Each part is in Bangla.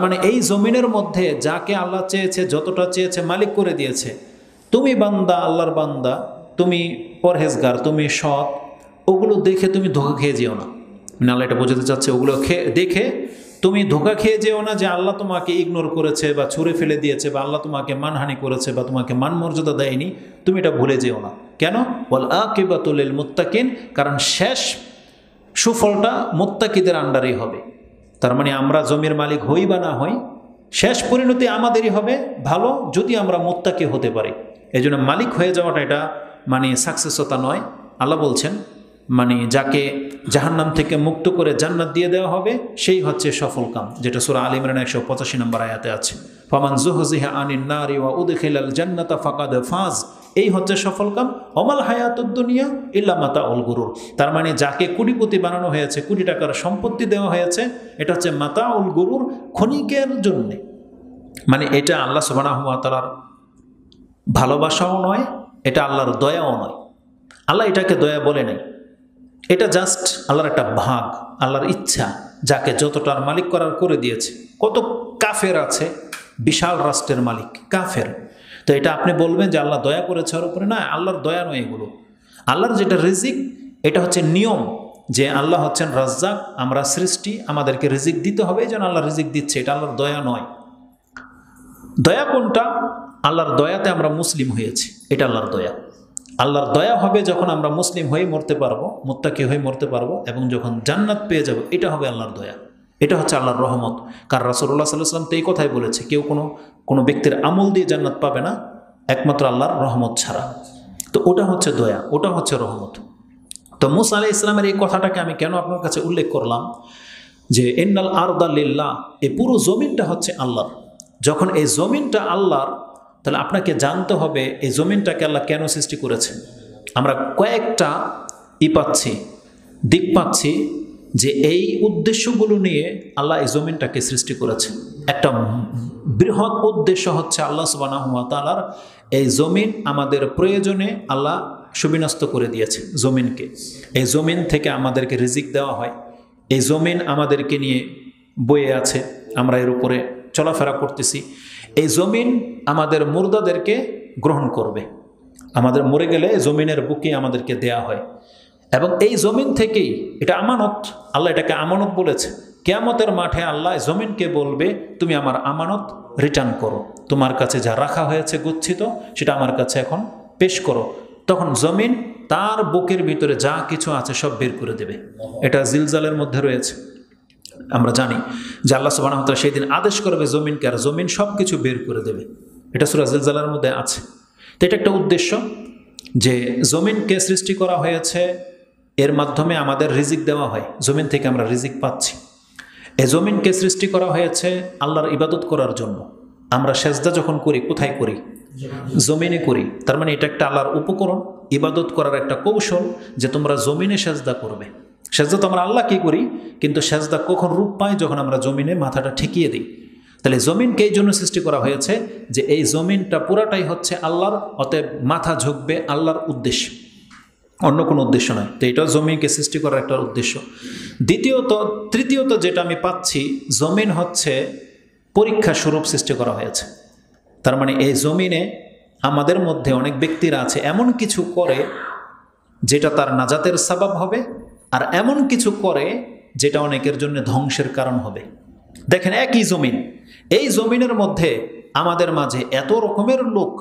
মানে এই জমিনের মধ্যে যাকে আল্লাহ চেয়েছে, যতটা চেয়েছে মালিক করে দিয়েছে। তুমি বান্দা, আল্লাহর বান্দা, তুমি পরহেজগার, তুমি সৎ, ওগুলো দেখে তুমি ধোঁকা খেয়ে যেও না। মানে আল্লাহ এটা বোঝাতে চাচ্ছে, ওগুলো দেখে তুমি ধোঁকা খেয়ে যেও না যে আল্লাহ তোমাকে ইগনোর করেছে বা ছুঁড়ে ফেলে দিয়েছে বা আল্লাহ তোমাকে মানহানি করেছে বা তোমাকে মান মর্যাদা দেয়নি, তুমি এটা ভুলে যেও না। কেন? ওয়াল আকিবাতু লিল মুত্তাকিন, কারণ শেষ সুফলটা মুত্তাকিদের আন্ডারেই হবে। তার মানে আমরা জমির মালিক হই বা না হই, শেষ পরিণতি আমাদেরই হবে ভালো, যদি আমরা মুত্তাকি হতে পারি। এই জন্য মালিক হয়ে যাওয়াটা এটা মানে সাকসেসতা নয়। আল্লাহ বলছেন মানে যাকে জাহান্নাম থেকে মুক্ত করে জান্নাত দিয়ে দেওয়া হবে সেই হচ্ছে সফল কাম, যেটা সূরা আলে ইমরান 185 নম্বর আয়াতে আছে। ফামান যুহজিহা আনিন নারি ওয়া উদখিলাল জান্নাতা ফাকাদ ফাজ, এই হচ্ছে সফল কাম। অমাল হায়াতুদ দুনিয়া ইল্লা মাতাউল গুরুর, তার মানে যাকে কোটিপতি বানানো হয়েছে, কোটি টাকার সম্পত্তি দেওয়া হয়েছে, এটা হচ্ছে মাতাউল গুরুর, ক্ষণিকের জন্যে। মানে এটা আল্লাহ সুবহানাহু ওয়া তাআলার ভালোবাসাও নয়, এটা আল্লাহর দয়াও নয়। আল্লাহ এটাকে দয়া বলে নাই, এটা জাস্ট আল্লাহর একটা ভাগ, আল্লাহর ইচ্ছা, যাকে যতটার মালিক করার করে দিয়েছে। কত কাফের আছে, বিশাল রাষ্ট্রের মালিক কাফের, তো এটা আপনি বলবেন যে আল্লাহ দয়া করেছে ওর উপরে? না, আল্লাহর দয়া নয় এগুলো। আল্লাহর যেটা রিজিক, এটা হচ্ছে নিয়ম, যে আল্লাহ হচ্ছেন রাজ্জাক, আমরা সৃষ্টি, আমাদেরকে রিজিক দিতে হবে, এই জন্য আল্লাহ রিজিক দিচ্ছে, এটা আল্লাহর দয়া নয়। দয়া কোনটা? আল্লাহর দয়াতে আমরা মুসলিম হয়েছি, এটা আল্লাহর দয়া। আল্লাহর দয়া হবে যখন আমরা মুসলিম হয়ে মরতে পারবো, মুত্তাকি হয়ে মরতে পারবো, এবং যখন জান্নাত পেয়ে যাব, এটা হবে আল্লাহর দয়া। এটা হচ্ছে আল্লাহর রহমত। কারণ রাসূলুল্লাহ সাল্লাল্লাহু আলাইহি ওয়াসাল্লাম তো এই কথাই বলেছে, কেউ কোনো ব্যক্তির আমল দিয়ে জান্নাত পাবে না একমাত্র আল্লাহর রহমত ছাড়া। তো ওটা হচ্ছে দয়া, ওটা হচ্ছে রহমত। তো মূসা আলাইহিস সালামের এই কথাটাকে আমি কেন আপনার কাছে উল্লেখ করলাম, যে ইন্নাল আরদা লিল্লাহ, এই পুরো জমিনটা হচ্ছে আল্লাহর। যখন এই জমিনটা আল্লাহর, তাহলে আপনাকে জানতে হবে এই জমিনটাকে আল্লাহ কেন সৃষ্টি করেছেন। আমরা কয়েকটা দিক পাচ্ছি যে এই উদ্দেশ্যগুলো নিয়ে আল্লাহ এই জমিনটাকে সৃষ্টি করেছেন। একটা বৃহৎ উদ্দেশ্য হচ্ছে আল্লাহ সুবহানাহু ওয়া তাআলার এই জমিন আমাদের প্রয়োজনে আল্লাহ সুবিন্যস্ত করে দিয়েছে জমিনকে। এই জমিন থেকে আমাদেরকে রিজিক দেওয়া হয়, এই জমিন আমাদেরকে নিয়ে বয়ে আছে, আমরা এর উপরে চলাফেরা করতেছি। এই জমিন আমাদের মুর্দাদেরকে গ্রহণ করবে, আমাদের মরে গেলে জমিনের বুকে আমাদেরকে দেয়া হয়, এবং এই জমিন থেকেই, এটা আমানত, আল্লাহ এটাকে আমানত বলেছে। কিয়ামতের মাঠে আল্লাহ জমিনকে বলবে, তুমি আমার আমানত রিটার্ন করো, তোমার কাছে যা রাখা হয়েছে গচ্ছিত, সেটা আমার কাছে এখন পেশ করো। তখন জমিন তার বুকের ভিতরে যা কিছু আছে সব বের করে দেবে। এটা জিলজালের মধ্যে রয়েছে। আমরা জানি যে আল্লাহ সুবহানাহু ওয়া তাআলা সেই দিন আদেশ করবে জমিনকে, আর জমিন সব কিছু বের করে দেবে। এটা সূরা জিলজালের মধ্যে আছে। তো এটা একটা উদ্দেশ্য, যে জমিনকে সৃষ্টি করা হয়েছে, এর মাধ্যমে আমাদের রিজিক দেওয়া হয়, জমিন থেকে আমরা রিজিক পাচ্ছি। এই জমিনকে সৃষ্টি করা হয়েছে আল্লাহর ইবাদত করার জন্য। আমরা সেজদা যখন করি, কোথায় করি? জমিনে করি। তার মানে এটা একটা আল্লাহর উপকরণ, ইবাদত করার একটা কৌশল, যে তোমরা জমিনে সেজদা করবে। সেজদা তো আমরা আল্লাহ কি করি, কিন্তু সেজদা কখন রূপ পায়? যখন আমরা জমিনে মাথাটা ঠেকিয়ে দিই। তাহলে জমিনকে এই জন্য সৃষ্টি করা হয়েছে যে এই জমিনটা পুরাটাই হচ্ছে আল্লাহর, অতএব মাথা ঝুঁকবে আল্লাহর উদ্দেশ্য, অন্য কোনো উদ্দেশ্য নয়। তো এটাও জমিনকে সৃষ্টি করার একটা উদ্দেশ্য। তৃতীয়ত যেটা আমি পাচ্ছি, জমিন হচ্ছে পরীক্ষা স্বরূপ সৃষ্টি করা হয়েছে। তার মানে এই জমিনে আমাদের মধ্যে অনেক ব্যক্তিরা আছে, এমন কিছু করে যেটা তার নাজাতের সাবাব হবে, আর এমন কিছু করে যেটা অনেকের জন্য ধ্বংসের কারণ হবে। দেখেন, একই জমিন, এই জমিনের মধ্যে আমাদের মাঝে এত রকমের লোক,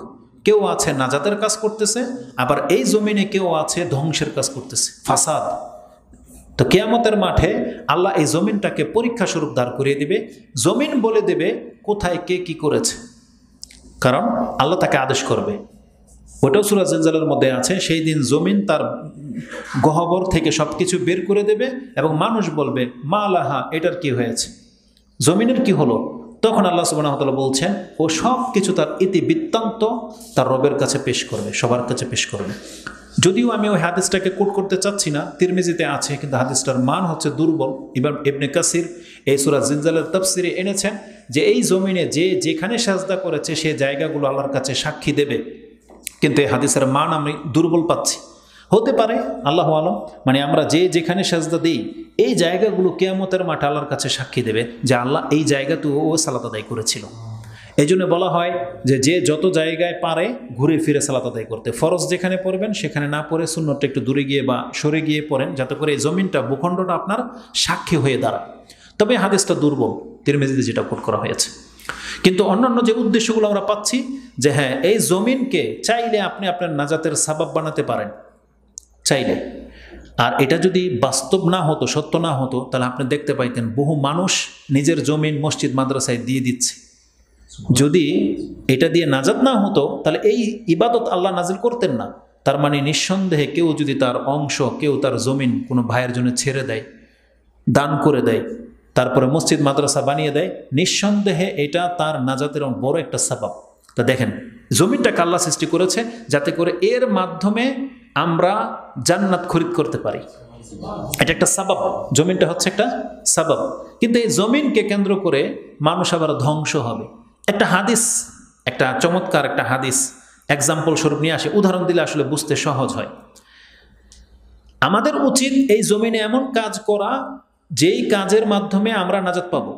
কেউ আছে নাজাতের কাজ করতেছে, আবার এই জমিনে কেউ আছে ধ্বংসের কাজ করতেছে, ফাসাদ। তো কিয়ামতের মাঠে আল্লাহ এই জমিনটাকে পরীক্ষা স্বরূপ দাঁড় করিয়ে দিবে। জমিন বলে দেবে কোথায় কে কি করেছে, কারণ আল্লাহ তাকে আদেশ করবে। ওটাও সূরা জিলজালের মধ্যে আছে। সেই দিন জমিন তার গহ্বর থেকে সবকিছু বের করে দেবে, এবং মানুষ বলবে, মা লাহা, এটার কি হয়েছে, জমিনের কি হলো? তখন আল্লাহ সুবহানাহু ওয়া তাআলা বলছেন, ও সব কিছু তার ইতিবৃত্তান্ত তার রবের কাছে পেশ করবে, সবার কাছে পেশ করবে। যদিও আমি ওই হাদিসটাকে কোট করতে চাচ্ছি না, তিরমিজিতে আছে, কিন্তু হাদিসটার মান হচ্ছে দুর্বল। এবার ইবনে কাসির এই সূরা জিলজালের তাফসিরে এনেছেন যে এই জমিনে যে যেখানে সাজদা করেছে সেই জায়গাগুলো আল্লাহর কাছে সাক্ষী দেবে, কিন্তু এই হাদিসের মান আমি দুর্বল পাচ্ছি। হতে পারে, আল্লাহ আলম। মানে আমরা যে যেখানে সাজদা দিই এই জায়গাগুলো কিয়ামতের মাঠে আল্লাহর কাছে সাক্ষী দেবে যে আল্লাহ এই জায়গাতেও ও সালাত আদায় করেছিল। এই জন্য বলা হয় যে যে যত জায়গায় পারে ঘুরে ফিরে সালাত আদায় করতে। ফরজ যেখানে পড়বেন সেখানে না পড়ে সুন্নতটা একটু দূরে গিয়ে বা সরে গিয়ে পড়েন, যাতে করে এই জমিনটা, ভূখণ্ডটা আপনার সাক্ষী হয়ে দাঁড়ায়। তবে হাদিসটা দুর্বল, তিরমিজিতে যেটা কোট করা হয়েছে। কিন্তু অন্যান্য যে উদ্দেশ্যগুলো আমরা পাচ্ছি যে হ্যাঁ, এই জমিনকে চাইলে আপনি আপনার নাজাতের সাবাব বানাতে পারেন, চাইলে। আর এটা যদি বাস্তব না হতো, সত্য না হতো, তাহলে আপনি দেখতে পাইতেন বহু মানুষ নিজের জমিন মসজিদ মাদ্রাসায় দিয়ে দিচ্ছে। যদি এটা দিয়ে নাজাত না হতো তাহলে এই ইবাদত আল্লাহ নাজিল করতেন না। তার মানে নিঃসন্দেহে কেউ যদি তার অংশ, কেউ তার জমিন কোনো ভাইয়ের জন্য ছেড়ে দেয়, দান করে দেয়, তারপরে মসজিদ মাদ্রাসা বানিয়ে দেয়, নিঃসন্দেহে এটা তার নাজাতের বড় একটা সাবাব। তা দেখেন, জমিনটাকে আল্লাহ সৃষ্টি করেছে যাতে করে এর মাধ্যমে আমরা জান্নাত খরিদ করতে পারি। এটা একটা সাবাব, জমিনটা হচ্ছে একটা সাবাব। কিন্তু এই জমিনকে কেন্দ্র করে মানুষ আবার ধ্বংস হবে। একটা হাদিস, একটা চমৎকার একটা হাদিস এক্সাম্পল স্বরূপ নিয়ে আসে, উদাহরণ দিলে আসলে বুঝতে সহজ হয়। আমাদের উচিত এই জমিনে এমন কাজ করা যেই কাজের মাধ্যমে আমরা নাজাত পাবো,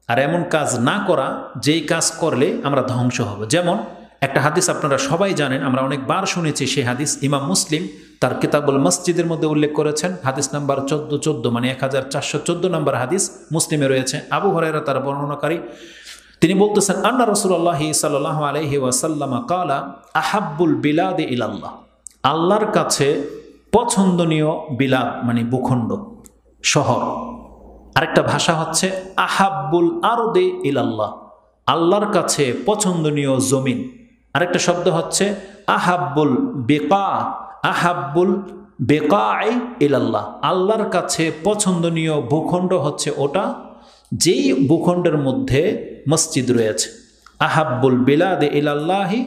আর এমন কাজ না করা যেই কাজ করলে আমরা ধ্বংস হব। যেমন একটা হাদিস আপনারা সবাই জানেন, আমরা অনেকবার শুনেছি সেই হাদিস। ইমাম মুসলিম তার কিতাবুল মসজিদের মধ্যে উল্লেখ করেছেন, হাদিস নাম্বার 1414, মানে 1414 নম্বর হাদিস মুসলিমে রয়েছে। আবু হুরায়রা তার বর্ণনাকারী, তিনি বলতেছেন, আন্না রাসূলুল্লাহ সাল্লাল্লাহু আলাইহি ওয়াসাল্লাম ক্বালা আহাব্বুল বিলাদি ইলাল্লাহ, আল্লাহর কাছে পছন্দনীয় বিলাদ মানে ভূখণ্ড, শহর। আরেকটা ভাষা হচ্ছে আহাব্বুল আরদি ইলাল্লাহ, আল্লাহর কাছে পছন্দনীয় জমিন। আরেকটা শব্দ হচ্ছে আহাব্বুল বিকা, আহাব্বুল বিকাই ইলাল্লাহ, আল্লাহর কাছে পছন্দনীয় ভূখণ্ড হচ্ছে ওটা যেই ভূখণ্ডের মধ্যে মসজিদ রয়েছে। আহাব্বুল বিলাদে ইলাল্লাহি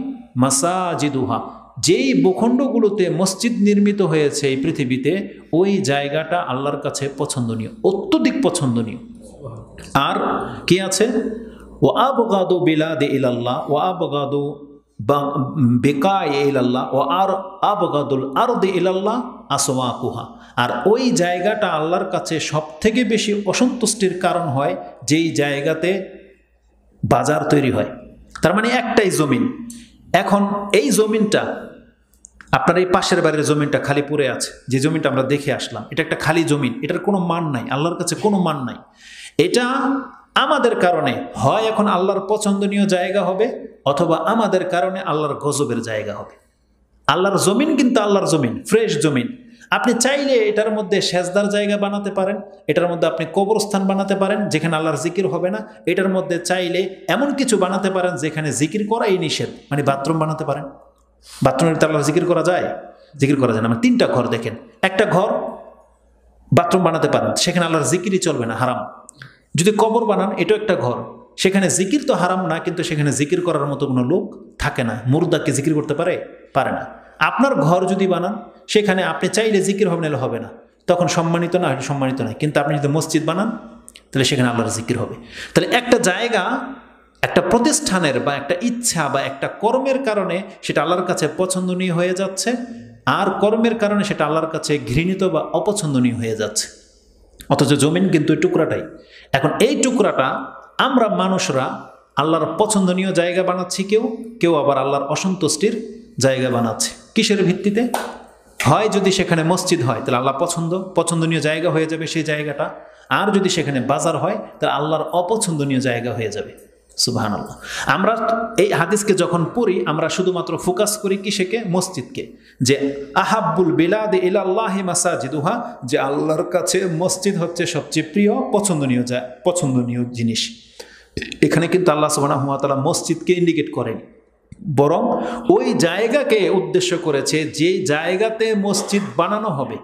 মাসাজিদুহা, যেই ভূখণ্ডগুলোতে মসজিদ নির্মিত হয়েছে এই পৃথিবীতে, ওই জায়গাটা আল্লাহর কাছে পছন্দনীয়, অত্যধিক পছন্দনীয়। আর কি আছে, ও আবগাদু বিলাদে ইলাল্লাহ ও আবগাদু বিকায় ইলাল্লাহ ও আর আবগাদুল আরদি ইলাল্লাহ আসওয়াকুহা, আর ওই জায়গাটা আল্লাহর কাছে সব থেকে বেশি অসন্তুষ্টির কারণ হয় যেই জায়গাতে বাজার তৈরি হয়। তার মানে একটাই জমিন। এখন এই জমিনটা, আপনার এই পাশের বাড়ির জমিনটা খালি পড়ে আছে, যে জমিনটা আমরা দেখে আসলাম, এটা একটা খালি জমিন, এটার কোনো মান নাই, আল্লাহর কাছে কোনো মান নাই। এটা আমাদের কারণে হয় এখন আল্লাহর পছন্দনীয় জায়গা হবে, অথবা আমাদের কারণে আল্লাহর গজবের জায়গা হবে। আল্লাহর জমিন কিন্তু আল্লাহর জমিন, ফ্রেশ জমিন। আপনি চাইলে এটার মধ্যে সেজদার জায়গা বানাতে পারেন, এটার মধ্যে আপনি কবরস্থান বানাতে পারেন যেখানে আল্লাহর জিকির হবে না, এটার মধ্যে চাইলে এমন কিছু বানাতে পারেন যেখানে জিকির করাই নিষেধ, মানে বাথরুম বানাতে পারেন। বাথরুমের আল্লাহর জিকির করা যায়? জিকির করা যায় না। মানে 3টা ঘর দেখেন, একটা ঘর বাথরুম বানাতে পারেন, সেখানে আল্লাহর জিকিরই চলবে না, হারাম। যদি কবর বানান, এটাও একটা ঘর, সেখানে জিকির তো হারাম না, কিন্তু সেখানে জিকির করার মতো কোনো লোক থাকে না। মুর্দাকে জিকির করতে পারে না। আপনার ঘর যদি বানান, সেখানে আপনি চাইলে জিকির হবে, নাহলে হবে না, তখন সম্মানিত না, সম্মানিত নয়। কিন্তু আপনি যদি মসজিদ বানান, তাহলে সেখানে আল্লাহর জিকির হবে। তাহলে একটা জায়গা, একটা প্রতিষ্ঠানের বা একটা ইচ্ছা বা একটা কর্মের কারণে সেটা আল্লাহর কাছে পছন্দনীয় হয়ে যাচ্ছে, আর কর্মের কারণে সেটা আল্লাহর কাছে ঘৃণিত বা অপছন্দনীয় হয়ে যাচ্ছে। অথচ জমিন কিন্তু এই টুকরাটাই। এখন এই টুকরাটা আমরা মানুষরা আল্লাহর পছন্দনীয় জায়গা বানাচ্ছি, কেউ আবার আল্লাহর অসন্তুষ্টির জায়গা বানাচ্ছে। কিসের ভিত্তিতে? হয় যদি সেখানে মসজিদ হয় তাহলে আল্লাহ পছন্দনীয় জায়গা হয়ে যাবে সেই জায়গাটা, আর যদি সেখানে বাজার হয় তাহলে আল্লাহর অপছন্দনীয় জায়গা হয়ে যাবে। সুবহানাল্লাহ। আমরা এই হাদিসকে যখন পড়ি, আমরা শুধুমাত্র ফোকাস করি কিসেকে? মসজিদকে। যে আহাব্বুল বিলাদি ইলাল্লাহি মাসাজিদুহা, যে আল্লাহর কাছে মসজিদ হচ্ছে সবচেয়ে প্রিয় পছন্দনীয় জিনিস। এখানে কিন্তু আল্লাহ সুবহানাহু ওয়া তাআলা মসজিদকে ইন্ডিকেট করেন, বরং ওই জায়গাকে উদ্দেশ্য করেছে যে জায়গাতে মসজিদ বানানো হবে।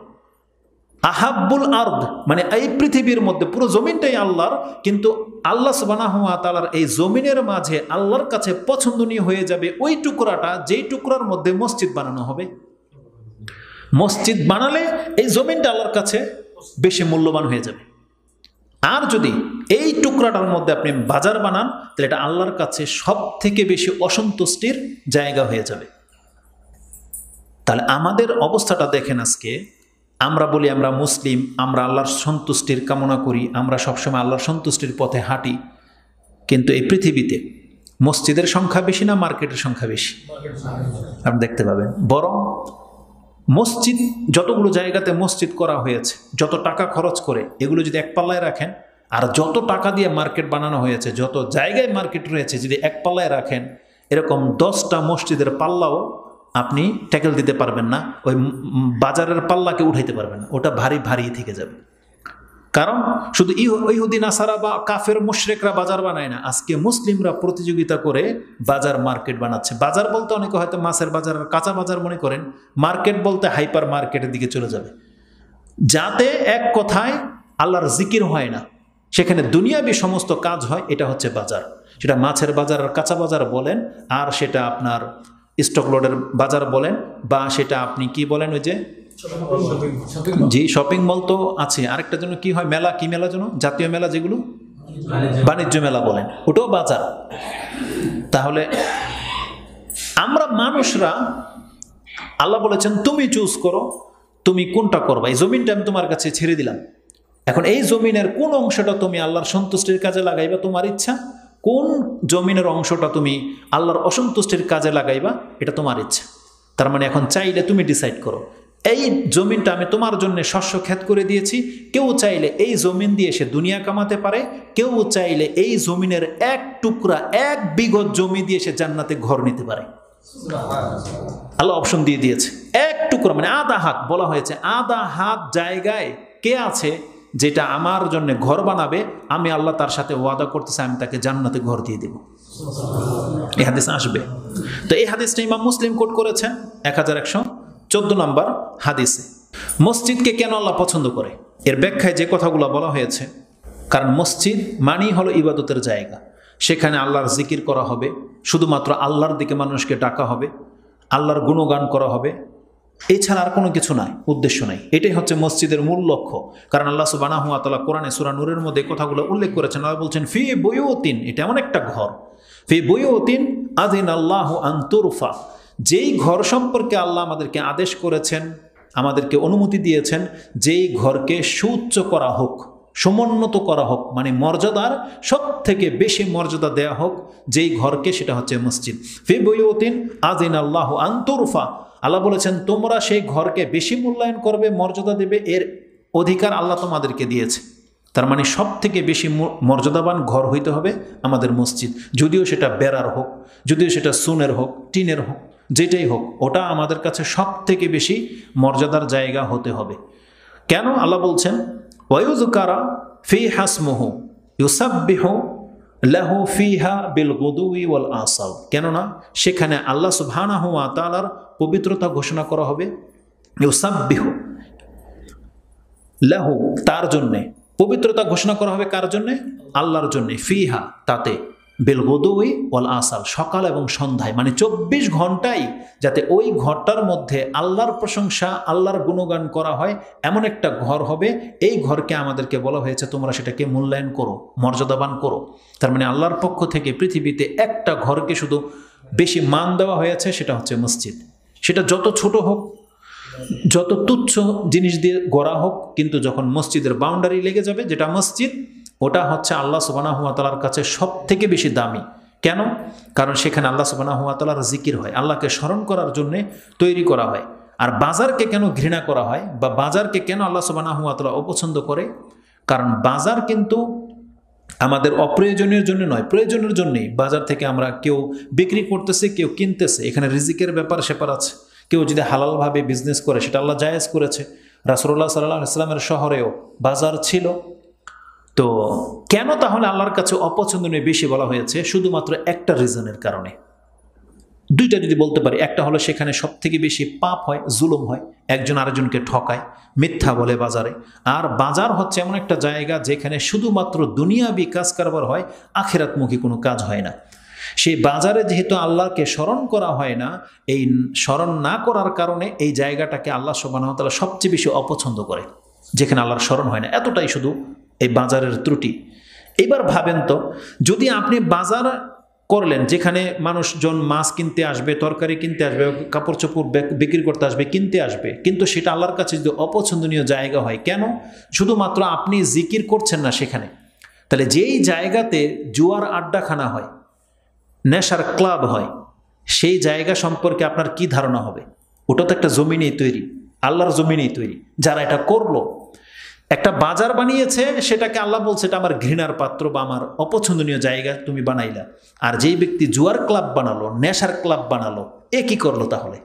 আহাব্বুল আরদ মানে এই পৃথিবীর মধ্যে পুরো জমিনটাই আল্লাহর, কিন্তু আল্লাহ সুবহানাহু ওয়া তাআলার এই জমিনের মাঝে আল্লাহর কাছে পছন্দনীয় হয়ে যাবে ওই টুকরাটা, যেই টুকরার মধ্যে মসজিদ বানানো হবে। মসজিদ বানালে এই জমিনটা আল্লাহর কাছে বেশি মূল্যবান হয়ে যাবে। আর যদি এই টুকরাটার মধ্যে আপনি বাজার বানান, তাহলে এটা আল্লাহর কাছে সব থেকে বেশি অসন্তুষ্টির জায়গা হয়ে যাবে। তাহলে আমাদের অবস্থাটা দেখেন আজকে, আমরা বলি আমরা মুসলিম, আমরা আল্লাহর সন্তুষ্টির কামনা করি, আমরা সবসময় আল্লাহর সন্তুষ্টির পথে হাঁটি, কিন্তু এই পৃথিবীতে মসজিদের সংখ্যা বেশি না মার্কেটের সংখ্যা বেশি? আপনি দেখতে পাবেন বরং মসজিদ, যতগুলো জায়গাতে মসজিদ করা হয়েছে, যত টাকা খরচ করে এগুলো যদি এক পাল্লায় রাখেন, আর যত টাকা দিয়ে মার্কেট বানানো হয়েছে, যত জায়গায় মার্কেট রয়েছে, যদি এক পাল্লায় রাখেন, এরকম 10টা মসজিদের পাল্লাও আপনি ট্যাকেল দিতে পারবেন না, ওই বাজারের পাল্লাকে উঠাইতে পারবেন না, ওটা ভারী ভারী থেকে যাবে। কারণ শুধু ইহুদি নাসারা বা কাফের মুশরিকরা বাজার বানায় না, আজকে মুসলিমরা প্রতিযোগিতা করে বাজার মার্কেট বানাচ্ছে। বাজার বলতে অনেকে হয়তো মাছের বাজার আর কাঁচা বাজার মনে করেন, মার্কেট বলতে হাইপার মার্কেটের দিকে চলে যাবে, যাতে এক কথায় আল্লাহর জিকির হয় না, সেখানে দুনিয়াবি সমস্ত কাজ হয়। এটা হচ্ছে বাজার, সেটা মাছের বাজার আর কাঁচা বাজার বলেন, আর সেটা আপনার স্টক লোডের বাজার বলেন, বা সেটা আপনি কি বলেন, ওই যে জি শপিং মল তো আছে, আরেকটা জন্য কি হয় মেলা, কি মেলা যেন, জাতীয় মেলা যেগুলো বাণিজ্য মেলা বলেন, ওটাও বাজার। তাহলে আমরা মানুষরা, আল্লাহ বলেছেন তুমি চুজ করো, তুমি কোনটা করবা। এই জমিনটা আমি তোমার কাছে ছেড়ে দিলাম, এখন এই জমিনের কোন অংশটা তুমি আল্লাহর সন্তুষ্টির কাজে লাগাইবা, তোমার ইচ্ছা। কোন জমিনের অংশটা তুমি আল্লাহর অসন্তুষ্টির কাজে লাগাইবা, এটা তোমার ইচ্ছা। তার মানে এখন চাইলে তুমি ডিসাইড করো, এই জমিনটা আমি তোমার জন্য শস্য ক্ষেত করে দিয়েছি। কেউ চাইলে এই জমিন দিয়ে সে দুনিয়া কামাতে পারে, কেউ চাইলে এই জমিনের এক টুকরা, 1 বিঘত জমি দিয়ে সে জান্নাতে ঘর নিতে পারে। আল্লাহ অপশন দিয়ে দিয়েছে। 1 টুকরা মানে আধা হাত, বলা হয়েছে আধা হাত জায়গায় কে আছে যেটা আমার জন্য ঘর বানাবে, আমি আল্লাহ তার সাথে ওয়াদা করতেছি আমি তাকে জান্নাতে ঘর দিয়ে দেব। এই হাদিস আসবে। তো এই হাদিসটা ইমাম মুসলিম কোট করেছেন 1114 নম্বর হাদিসে। মসজিদকে কেন আল্লাহ পছন্দ করে, এর ব্যাখ্যায় যে কথাগুলো বলা হয়েছে, কারণ মসজিদ মানেই হলো ইবাদতের জায়গা, সেখানে আল্লাহর জিকির করা হবে, শুধুমাত্র আল্লাহর দিকে মানুষকে ডাকা হবে, আল্লাহর গুণগান করা হবে, এছাড়া আর কোনো কিছু নাই, উদ্দেশ্য নাই। এটাই হচ্ছে মসজিদের মূল লক্ষ্য। কারণ আল্লাহ সুবহানাহু ওয়া তাআলা কোরআনে সূরা নূরের মধ্যে কথাগুলো উল্লেখ করেছেন। আল্লাহ বলছেন ফি বুয়ুতিন, এটা এমন একটা ঘর, ফি বুয়ুতিন আযিনাল্লাহু আন তুরফা, যেই ঘর সম্পর্কে আল্লাহ আমাদেরকে আদেশ করেছেন, আমাদেরকে অনুমতি দিয়েছেন, যেই ঘরকে সুউচ্চ করা হোক, সমুন্নত করা হোক, মানে মর্যাদার সব থেকে বেশি মর্যাদা দেয়া হোক যেই ঘরকে, সেটা হচ্ছে মসজিদ। ফি বুয়ুতিন আযিনাল্লাহু আন তুরফা, আল্লাহ বলেছেন তোমরা সেই ঘরকে বেশি মূল্যায়ন করবে, মর্যাদা দেবে, এর অধিকার আল্লাহ তোমাদেরকে দিয়েছে। তার মানে সব থেকে বেশি মর্যাদাবান ঘর হইতে হবে আমাদের মসজিদ, যদিও সেটা বেড়ার হোক, যদিও সেটা সুনের হোক, টিনের হোক, যেটাই হোক, ওটা আমাদের কাছে সব থেকে বেশি মর্যাদার জায়গা হতে হবে। কেন আল্লাহ বলছেন ওয়ায়ুযকারা ফি হাসমুহু ইউসাব্বিহু লাহু ফিহা বিল গুদুই ওয়াল আসাল, কেননা সেখানে আল্লাহ সুবহানাহু ওয়া তাআলার পবিত্রতা ঘোষণা করা হবে। ইউসাব্বিহু লাহু, তার জন্যে পবিত্রতা ঘোষণা করা হবে, কার জন্যে? আল্লাহর জন্যে। ফিহা, তাতে, বিল গুদুই ওয়াল আসাল, সকাল এবং সন্ধ্যায়, মানে 24 ঘন্টায় যাতে ওই ঘরটার মধ্যে আল্লাহর প্রশংসা, আল্লাহর গুণগান করা হয়, এমন একটা ঘর হবে। এই ঘরকে আমাদেরকে বলা হয়েছে তোমরা সেটাকে মূল্যায়ন করো, মর্যাদাবান করো। তার মানে আল্লাহর পক্ষ থেকে পৃথিবীতে একটা ঘরকে শুধু বেশি মান দেওয়া হয়েছে, সেটা হচ্ছে মসজিদ। সেটা যত ছোট হোক, যত তুচ্ছ জিনিস দিয়ে গড়া হোক, কিন্তু যখন মসজিদের বাউন্ডারি লেগে যাবে, যেটা মসজিদ, ওটা হচ্ছে আল্লাহ সুবহানাহু ওয়া তাআলার কাছে সব থেকে বেশি দামি। কেন? কারণ সেখানে আল্লাহ সুবহানাহু ওয়া তাআলার জিকির হয়, আল্লাহকে স্মরণ করার জন্য তৈরি করা হয়। আর বাজারকে কেন ঘৃণা করা হয়, বা বাজারকে কেন আল্লাহ সুবহানাহু ওয়া তাআলা অপছন্দ করে? কারণ বাজার কিন্তু আমাদের অপ্রয়োজনীয় জন্য নয়, প্রয়োজনের জন্যই বাজার থেকে আমরা কেউ বিক্রি করতেছে, কেউ কিনতেছে, এখানে রিজিকের ব্যাপার স্যাপার আছে। কেউ যদি হালালভাবে বিজনেস করে, সেটা আল্লাহ জায়েজ করেছে। রাসূলুল্লাহ সাল্লাল্লাহু আলাইহি ওয়াসাল্লামের শহরেও বাজার ছিল। তো কেন তাহলে আল্লাহর কাছে অপছন্দনীয় বেশি বলা হয়েছে? শুধুমাত্র একটা রিজনের কারণে। দুইটা যদি বলতে পারি, একটা হলো সেখানে সব থেকে বেশি পাপ হয়, জুলুম হয়, একজন আরেকজনকে ঠকায়, মিথ্যা বলে বাজারে। আর বাজার হচ্ছে এমন একটা জায়গা যেখানে শুধুমাত্র দুনিয়াবি কাজ কারবার হয়, আখিরাতমুখী কোনো কাজ হয় না। সেই বাজারে যেহেতু আল্লাহকে স্মরণ করা হয় না, এই স্মরণ না করার কারণে এই জায়গাটাকে আল্লাহ সুবহানাহু ওয়া তাআলা সবচেয়ে বেশি অপছন্দ করে, যেখানে আল্লাহর স্মরণ হয় না। এতটাই শুধু এই বাজারের ত্রুটি। এবার ভাবেন তো, যদি আপনি বাজার করলেন, যেখানে মানুষজন মাছ কিনতে আসবে, তরকারি কিনতে আসবে, কাপড় চোপড় বিক্রি করতে আসবে, কিনতে আসবে, কিন্তু সেটা আল্লাহর কাছে যদি অপছন্দনীয় জায়গা হয়, কেন? শুধুমাত্র আপনি জিকির করছেন না সেখানে। তাহলে যেই জায়গাতে জুয়ার আড্ডাখানা হয়, নেশার ক্লাব হয়, সেই জায়গা সম্পর্কে আপনার কি ধারণা হবে? ওটা তো একটা জমিনেই তৈরি, আল্লাহর জমিনেই তৈরি। যারা এটা করলো, একটা বাজার বানিয়েছে, সেটাকে আল্লাহ বলছে এটা আমার ঘৃণার পাত্র বা আমার অপছন্দনীয় জায়গা তুমি বানাইলা। আর যেই ব্যক্তি জুয়ার ক্লাব বানালো, নেশার ক্লাব বানালো, এ কি করলো? তাহলে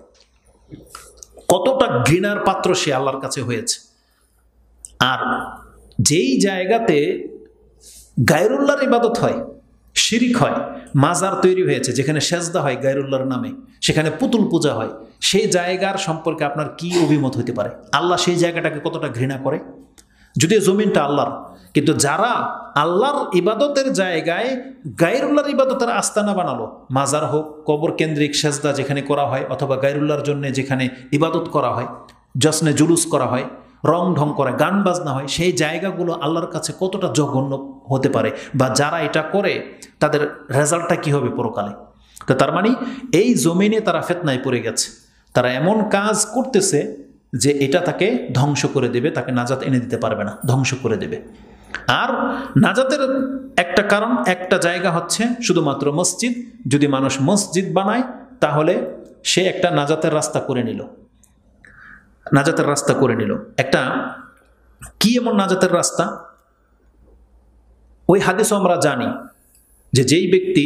কতটা ঘৃণার পাত্র সে আল্লাহর কাছে হয়েছে। আর যেই জায়গাতে গায়রুল্লাহর ইবাদত হয়, শিরিক হয়, মাজার তৈরি হয়েছে, যেখানে সেজদা হয় গায়রুল্লাহর নামে, সেখানে পুতুল পূজা হয়, সেই জায়গার সম্পর্কে আপনার কি অভিমত হতে পারে? আল্লাহ সেই জায়গাটাকে কতটা ঘৃণা করে? যদিও জমিনটা আল্লাহর, কিন্তু যারা আল্লাহর ইবাদতের জায়গায় গায়রুল্লাহর ইবাদতের আস্তানা বানালো, মাজার হোক, কবর কেন্দ্রিক সেজদা যেখানে করা হয়, অথবা গায়রুল্লাহর জন্য যেখানে ইবাদত করা হয়, জশ্নে জুলুস করা হয়, রং ঢং করে, গান বাজনা হয়, সেই জায়গাগুলো আল্লাহর কাছে কতটা জঘন্য হতে পারে, বা যারা এটা করে তাদের রেজাল্টটা কি হবে পরকালে। তো তার মানে এই জমিনে তারা ফিতনায় পড়ে গেছে, তারা এমন কাজ করতেছে যে এটা তাকে ধ্বংস করে দেবে, তাকে নাজাত এনে দিতে পারবে না, ধ্বংস করে দেবে। আর নাজাতের একটা কারণ, একটা জায়গা হচ্ছে শুধুমাত্র মসজিদ। যদি মানুষ মসজিদ বানায়, তাহলে সে একটা নাজাতের রাস্তা করে নিল, নাজাতের রাস্তা করে নিল। একটা কি এমন নাজাতের রাস্তা? ওই হাদিসও আমরা জানি যে যেই ব্যক্তি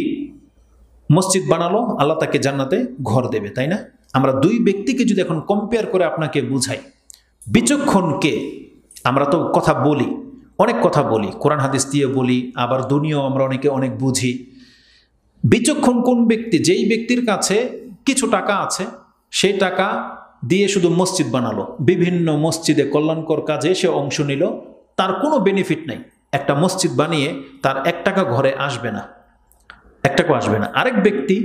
মসজিদ বানালো, আল্লাহ তাকে জান্নাতে ঘর দেবে, তাই না? আমরা দুই ব্যক্তিকে যদি এখন কম্পেয়ার করে আপনাকে বুঝাই, বিচক্ষণকে, আমরা তো কথা বলি, অনেক কথা বলি, কোরআন হাদিস দিয়ে বলি, আবার দুনিয়াও আমরা অনেকে অনেক বুঝি। বিচক্ষণ কোন ব্যক্তি? যেই ব্যক্তির কাছে কিছু টাকা আছে, সেই টাকা দিয়ে শুধু মসজিদ বানালো, বিভিন্ন মসজিদে কল্যাণকর কাজে সে অংশ নিল, তার কোনো বেনিফিট নেই। একটা মসজিদ বানিয়ে তার 1 টাকা ঘরে আসবে না, 1 টাকা আসবে না। আরেক ব্যক্তি,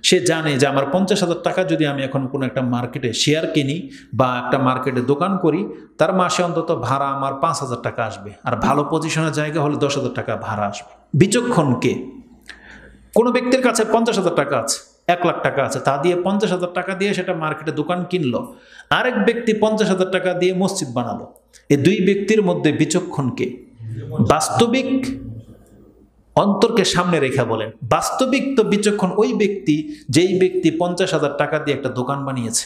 সে জানে যে আমার 50,000 টাকা যদি আমি এখন কোনো একটা মার্কেটে শেয়ার কিনি বা একটা মার্কেটে দোকান করি, তার মাসে অন্তত ভাড়া আমার 5,000 টাকা আসবে, আর ভালো পজিশনের জায়গা হলে 10,000 টাকা ভাড়া আসবে। বিচক্ষণকে? কোনো ব্যক্তির কাছে 50,000 টাকা আছে, 1 লাখ টাকা আছে, তা দিয়ে 50,000 টাকা দিয়ে সেটা মার্কেটে দোকান কিনলো। আরেক ব্যক্তি 50,000 টাকা দিয়ে মসজিদ বানালো। এই দুই ব্যক্তির মধ্যে বিচক্ষণকে? বাস্তবিক অন্তরকে সামনে রেখে বলেন, বাস্তবিক তো বিচক্ষণ ওই ব্যক্তি যেই ব্যক্তি 50,000 টাকা দিয়ে একটা দোকান বানিয়েছে।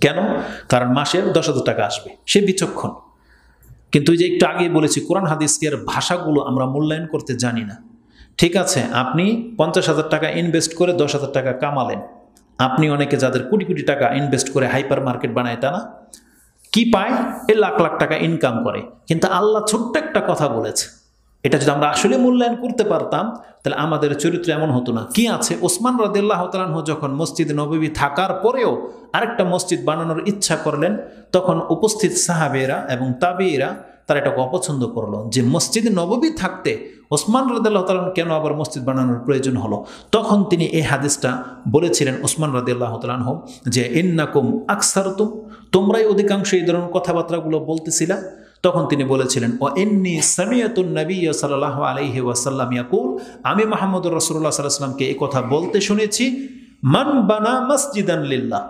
কেন? কারণ মাসে 10,000 টাকা আসবে, সে বিচক্ষণ। কিন্তু যে একটু আগে বলেছি, কোরআন হাদিসের ভাষাগুলো আমরা মূল্যায়ন করতে জানি না। ঠিক আছে, আপনি 50,000 টাকা ইনভেস্ট করে 10,000 টাকা কামালেন। আপনি অনেকে যাদের কোটি কোটি টাকা ইনভেস্ট করে হাইপার মার্কেট বানায়, তা না? কি পায়? এ লাখ লাখ টাকা ইনকাম করে। কিন্তু আল্লাহ ছোট্ট একটা কথা বলেছে, এটা যদি আমরা আসলে মূল্যায়ন করতে পারতাম, তাহলে আমাদের চরিত্র এমন হতো না। কি আছে? ওসমান রাদিয়াল্লাহু তাআলা আনহু যখন মসজিদ নববী থাকার পরেও আরেকটা মসজিদ বানানোর ইচ্ছা করলেন, তখন উপস্থিত সাহাবেরা এবং তাবেঈরা তারা এটাকে অপছন্দ করলো, যে মসজিদ নববী থাকতে ওসমান রাদিয়াল্লাহু তাআলা কেন আবার মসজিদ বানানোর প্রয়োজন হলো? তখন তিনি এই হাদিসটা বলেছিলেন, ওসমান রাদিয়াল্লাহু তাআলা আনহু, যে ইন্নাকুম আকসারতুম, তোমরাই অধিকাংশ এই ধরনের কথাবার্তাগুলো বলতেছিলা। তখন তিনি বলেছিলেন, ও ইন্নী সামিআতুন নবী সাল্লাল্লাহু আলাইহি ওয়াসাল্লাম ইয়াকুল, আমি মুহাম্মদুর রাসূলুল্লাহ সাল্লাল্লাহু আলাইহি ওয়াসাল্লামকে এই কথা বলতে শুনেছি, মান বানা মসজিদান লিল্লাহ,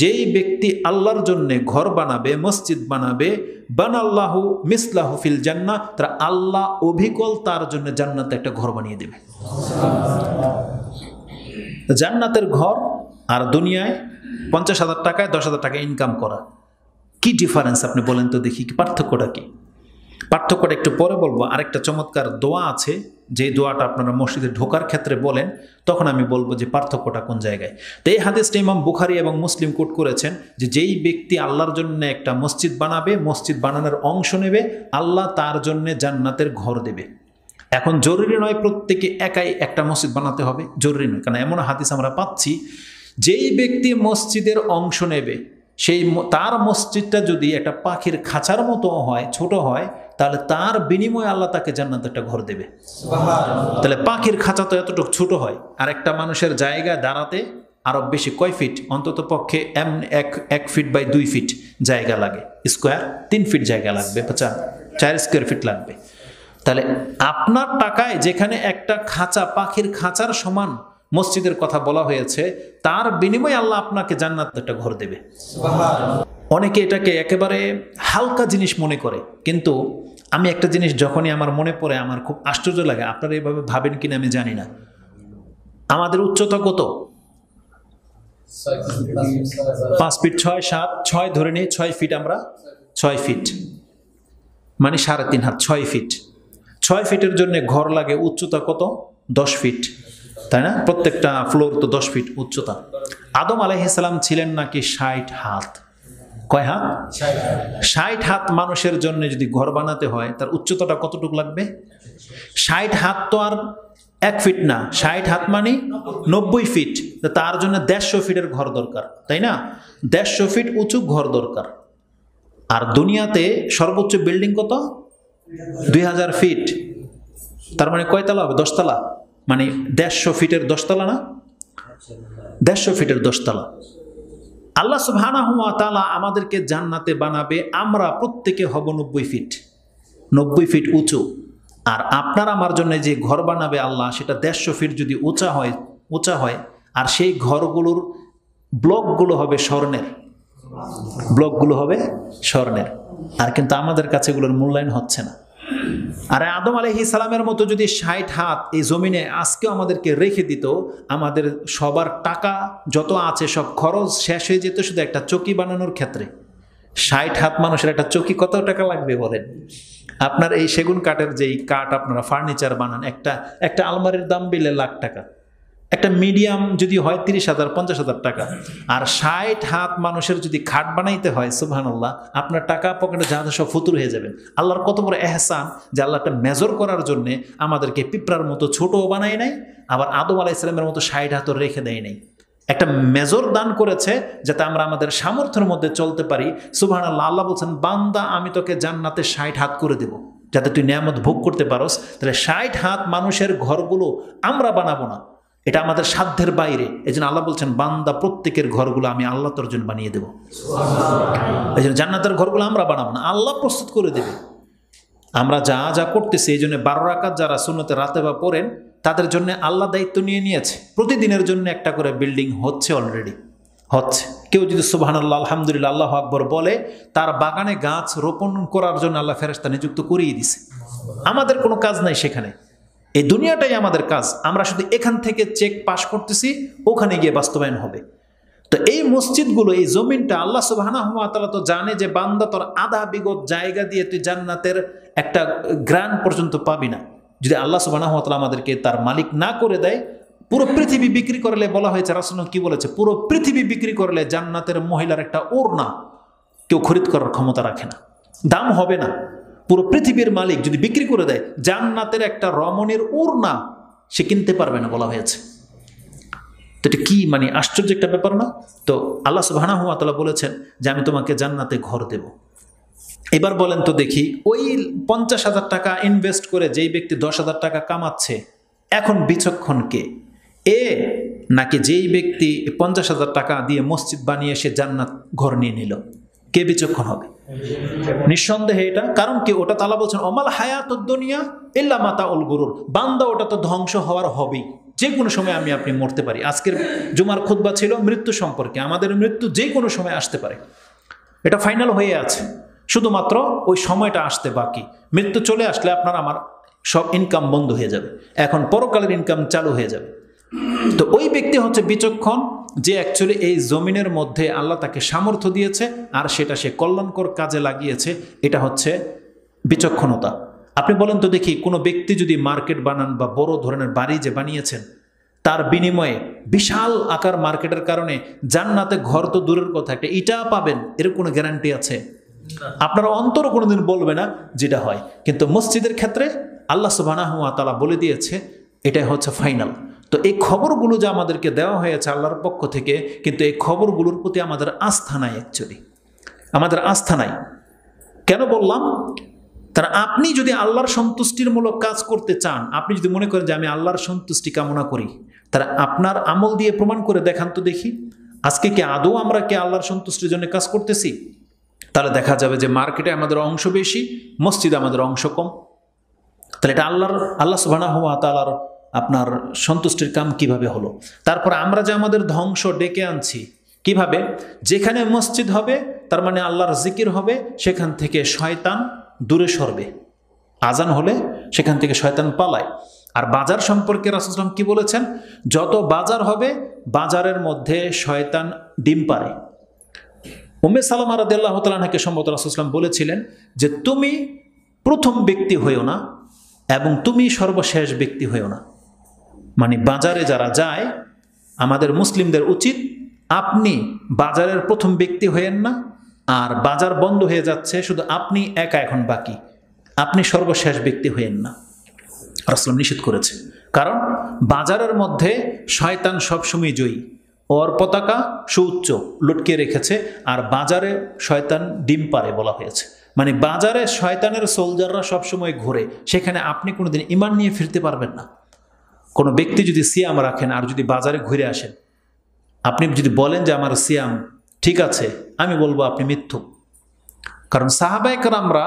যেই ব্যক্তি আল্লাহর জন্য ঘর বানাবে, মসজিদ বানাবে, বানাল্লাহু মিসলাহু ফিল জান্নাহ, তার আল্লাহ অবিকল তার জন্য জান্নাতে একটা ঘর বানিয়ে দেবে। জান্নাতের ঘর আর দুনিয়ায় 50,000 টাকায় 10,000 টাকা ইনকাম করা, কি ডিফারেন্স আপনি বলেন তো দেখি, পার্থক্যটা কি? পার্থক্যটা একটু পরে বলবো। আরেকটা চমৎকার দোয়া আছে, যে দোয়াটা আপনারা মসজিদে ঢোকার ক্ষেত্রে বলেন, তখন আমি বলবো যে পার্থক্যটা কোন জায়গায়। তো এই হাদিসটা ইমাম বুখারী এবং মুসলিম কোট করেছেন, যে যেই ব্যক্তি আল্লাহর জন্য একটা মসজিদ বানাবে, মসজিদ বানানোর অংশ নেবে, আল্লাহ তার জন্য জান্নাতের ঘর দেবে। এখন জরুরি নয় প্রত্যেকে একাই একটা মসজিদ বানাতে হবে, জরুরি নয়, কারণ এমন হাদিস আমরা পাচ্ছি, যেই ব্যক্তি মসজিদের অংশ নেবে, সেই তার মসজিদটা যদি একটা পাখির খাঁচার মতো হয়, ছোট হয়, তাহলে তার বিনিময়ে আল্লাহ তাকে জান্নাতে একটা ঘর দেবে। তাহলে পাখির খাঁচা তো এতটুকু ছোট হয়, আর একটা মানুষের জায়গায় দাঁড়াতে আরো বেশি কয় ফিট? অন্তত পক্ষে 1 ফিট বাই 2 ফিট জায়গা লাগে, স্কোয়ার 3 ফিট জায়গা লাগবে, 4 স্কোয়ার ফিট লাগবে। তাহলে আপনার টাকায় যেখানে একটা খাঁচা, পাখির খাঁচার সমান মসজিদের কথা বলা হয়েছে, তার বিনিময়ে আল্লাহ আপনাকে জান্নাতে একটা ঘর দেবে। অনেকে এটাকে একেবারে হালকা জিনিস মনে করে, কিন্তু আমি একটা জিনিস যখনই আমার মনে পড়ে আমার খুব আশ্চর্য লাগে। আপনারা এইভাবে ভাবেন কিনা আমি জানি না। আমাদের উচ্চতা কত? 5 ফিট 6, 7, 6 ধরে নিই, 6 ফিট। আমরা 6 ফিট মানে 3.5 হাত, 6 ফিট। 6 ফিটের জন্য ঘর লাগে উচ্চতা কত? 10 ফিট, তাই না? প্রত্যেকটা ফ্লোর তো 10 ফিট উচ্চতা। আদম আলাইহিস সালাম ছিলেন নাকি 60 হাত? কয় হাত? 60 হাত মানুষের জন্য যদি ঘর বানাতে হয় তার উচ্চতাটা কতটুকু লাগবে? 60 হাত তো আর 1 ফিট না, 60 হাত মানে 90 ফিট। তার জন্য 150 ফিটের ঘর দরকার, তাই না? 150 ফিট উঁচু ঘর দরকার। আর দুনিয়াতে সর্বোচ্চ বিল্ডিং কত? 2000 ফিট। তার মানে কয়তলা হবে? 10 তলা। মানে 150 ফিটের 10 তলা না? 150 ফিটের 10 তলা। আল্লাহ সুবহানাহু ওয়া তাআলা আমাদেরকে জান্নাতে বানাবে, আমরা প্রত্যেকে হব 90 ফিট, 90 ফিট উঁচু। আর আপনার আমার জন্য যে ঘর বানাবে আল্লাহ, সেটা 150 ফিট যদি উঁচা হয়, আর সেই ঘরগুলোর ব্লকগুলো হবে স্বর্ণের, ব্লকগুলো হবে স্বর্ণের। আর কিন্তু আমাদের কাছে এগুলোর মূল্যায়ন হচ্ছে না। আর আদম আলাইহিস সালামের মতো যদি 60 হাত এই জমিনে আজকেও আমাদেরকে রেখে দিত, আমাদের সবার টাকা যত আছে সব খরচ শেষ হয়ে যেত শুধু একটা চৌকি বানানোর ক্ষেত্রে। 60 হাত মানুষের একটা চৌকি কত টাকা লাগবে বলেন? আপনার এই সেগুন কাঠের যেই কাঠ আপনারা ফার্নিচার বানান, একটা আলমারির দাম বিলে লাখ টাকা। একটা মিডিয়াম যদি হয় 30,000 50,000 টাকা। আর 60 হাত মানুষের যদি খাট বানাইতে হয়, সুবহানাল্লাহ, আপনার টাকা পকেটে যা সব ফুতুর হয়ে যাবেন। আল্লাহর কত বড় এহসান যে আল্লাহ একটা মেজর করার জন্যে আমাদেরকে পিঁপড়ার মতো ছোটও বানায় নাই, আবার আদম আলাইহিস সালামের মতো 60 হাতও রেখে দেয় নাই। একটা মেজর দান করেছে যাতে আমরা আমাদের সামর্থ্যের মধ্যে চলতে পারি। সুবহানাল্লাহ, আল্লাহ বলছেন, বান্দা আমি তোকে জান্নাতে 60 হাত করে দেব যাতে তুই নিয়ামত ভোগ করতে পারোস। তাহলে 60 হাত মানুষের ঘরগুলো আমরা বানাবো না, এটা আমাদের সাধ্যের বাইরে। এই জন্য আল্লাহ বলছেন, বান্দা প্রত্যেকের ঘরগুলো আমি আল্লাহ তোর জন্য বানিয়ে দেবো। এই জন্য জান্নাতের ঘরগুলো আমরা বানাবো না, আল্লাহ প্রস্তুত করে দেবে। আমরা যা যা করতেছি, এই জন্য 12 রাকাত যারা সুন্নতে রাতে বা পড়েন তাদের জন্য আল্লাহ দায়িত্ব নিয়ে নিয়েছে। প্রতিদিনের জন্য একটা করে বিল্ডিং হচ্ছে, অলরেডি হচ্ছে। কেউ যদি সুবহানাল্লাহ আলহামদুলিল্লাহ আল্লাহু আকবার বলে, তার বাগানে গাছ রোপণ করার জন্য আল্লাহ ফেরেশতা নিযুক্ত করিয়ে দিছে। আমাদের কোনো কাজ নাই সেখানে, এই দুনিয়াটাই আমাদের কাজ। আমরা শুধু এখান থেকে চেক পাস করতেছি, ওখানে গিয়ে বাস্তবায়ন হবে। তো এই মসজিদগুলো, এই জমিনটা আল্লাহ সুবহানাহু ওয়া তাআলা তো জানে যে বান্দা তোর আধা বিগত জায়গা দিয়ে তুই জান্নাতের একটা গ্রান পর্যন্ত পাবি না। যদি আল্লাহ সুবহানাহু ওয়া তাআলা আমাদেরকে তার মালিক না করে দেয়, পুরো পৃথিবী বিক্রি করলে, বলা হয়েছে রাসূলুল্লাহ কি বলেছে, পুরো পৃথিবী বিক্রি করলে জান্নাতের মহিলার একটা ওড়না কেউ খরিদ করার ক্ষমতা রাখে না, দাম হবে না। পুরো পৃথিবীর মালিক যদি বিক্রি করে দেয়, জান্নাতের একটা রমণীর ওড়না সে কিনতে পারবে না, বলা হয়েছে। তো এটা কি মানে আশ্চর্য একটা ব্যাপার না? তো আল্লাহ সুবহানাহু ওয়া তাআলা বলেছেন যে আমি তোমাকে জান্নাতে ঘর দেব। এবার বলেন তো দেখি, ওই 50,000 টাকা ইনভেস্ট করে যেই ব্যক্তি 10,000 টাকা কামাচ্ছে, এখন বিচক্ষণ কে? এ নাকি যেই ব্যক্তি 50,000 টাকা দিয়ে মসজিদ বানিয়ে সে জান্নাত ঘর নিয়ে নিল? কে বিচক্ষণ হবে? নিঃসন্দেহে এটা। কারণ কি? ওটা তাআলা বলছেন, অমাল হায়াতুদ দুনিয়া ইল্লা মাতাউল গুরুর। বান্দা ওটা তো ধ্বংস হওয়ার হবেই, যে কোনো সময় আমি আপনি মরতে পারি। আজকের জুমার খুতবা ছিল মৃত্যু সম্পর্কে। আমাদের মৃত্যু যে কোনো সময় আসতে পারে, এটা ফাইনাল হয়ে আছে, শুধুমাত্র ওই সময়টা আসতে বাকি। মৃত্যু চলে আসলে আপনার আমার সব ইনকাম বন্ধ হয়ে যাবে, এখন পরকালের ইনকাম চালু হয়ে যাবে। তো ওই ব্যক্তি হচ্ছে বিচক্ষণ, যে অ্যাকচুয়ালি এই জমিনের মধ্যে আল্লাহ তাকে সামর্থ্য দিয়েছে আর সেটা সে কল্যাণকর কাজে লাগিয়েছে। এটা হচ্ছে বিচক্ষণতা। আপনি বলেন তো দেখি, কোনো ব্যক্তি যদি মার্কেট বানান বা বড় ধরনের বাড়ি যে বানিয়েছেন, তার বিনিময়ে বিশাল আকার মার্কেটের কারণে জান্নাতে ঘর তো দূরের কথা, একটা ইটা পাবেন, এর কোনো গ্যারান্টি আছে? আপনারা অন্তরও কোনোদিন বলবে না যেটা হয়। কিন্তু মসজিদের ক্ষেত্রে আল্লাহ সুবহানাহু ওয়া তাআলা বলে দিয়েছে, এটাই হচ্ছে ফাইনাল। তো এই খবরগুলো যে আমাদেরকে দেওয়া হয়েছে আল্লাহর পক্ষ থেকে, কিন্তু এই খবরগুলোর প্রতি আমাদের আস্থা নাই। অ্যাকচুয়ালি আমাদের আস্থা নাই। কেন বললাম? তারা আপনি যদি আল্লাহর সন্তুষ্টিরমূলক কাজ করতে চান, আপনি যদি মনে করেন যে আমি আল্লাহর সন্তুষ্টি কামনা করি, তারা আপনার আমল দিয়ে প্রমাণ করে দেখান তো দেখি, আজকে কি আদৌ আমরা কি আল্লাহর সন্তুষ্টির জন্য কাজ করতেছি? তাহলে দেখা যাবে যে মার্কেটে আমাদের অংশ বেশি, মসজিদে আমাদের অংশ কম। তাহলে এটা আল্লাহ সুবহানাহু ওয়া তাআলার আপনার সন্তুষ্টির কাম কিভাবে হলো? তারপর আমরা যে আমাদের ধ্বংস ডেকে আনছি কিভাবে? যেখানে মসজিদ হবে তার মানে আল্লাহর জিকির হবে, সেখান থেকে শয়তান দূরে সরবে। আজান হলে সেখান থেকে শয়তান পালায়। আর বাজার সম্পর্কে রাসূল সাল্লাল্লাহু আলাইহি ওয়াসাল্লাম কি বলেছেন? যত বাজার হবে বাজারের মধ্যে শয়তান ডিম পাড়ে। উম্মে সালামা রাদিয়াল্লাহু তাআলা আনহাকে সম্ভবত রাসূল সাল্লাল্লাহু আলাইহি ওয়াসাল্লাম বলেছিলেন যে তুমি প্রথম ব্যক্তি হইও না এবং তুমি সর্বশেষ ব্যক্তি হইও না। মানে বাজারে যারা যায় আমাদের মুসলিমদের উচিত আপনি বাজারের প্রথম ব্যক্তি হইয়েন না, আর বাজার বন্ধ হয়ে যাচ্ছে শুধু আপনি একা এখন বাকি, আপনি সর্বশেষ ব্যক্তি হইয়েন না। রাসূল নিষেধ করেছে, কারণ বাজারের মধ্যে শয়তান সবসময় জয়ী, ওর পতাকা সুউচ্চ লটকে রেখেছে, আর বাজারে শয়তান ডিম পারে বলা হয়েছে। মানে বাজারে শয়তানের সোলজাররা সবসময় ঘোরে, সেখানে আপনি কোনোদিন ঈমান নিয়ে ফিরতে পারবেন না। কোনো ব্যক্তি যদি সিয়াম রাখেন আর যদি বাজারে ঘুরে আসেন, আপনি যদি বলেন যে আমার সিয়াম ঠিক আছে, আমি বলবো আপনি মিথ্যুক। কারণ সাহাবায়ে কেরামরা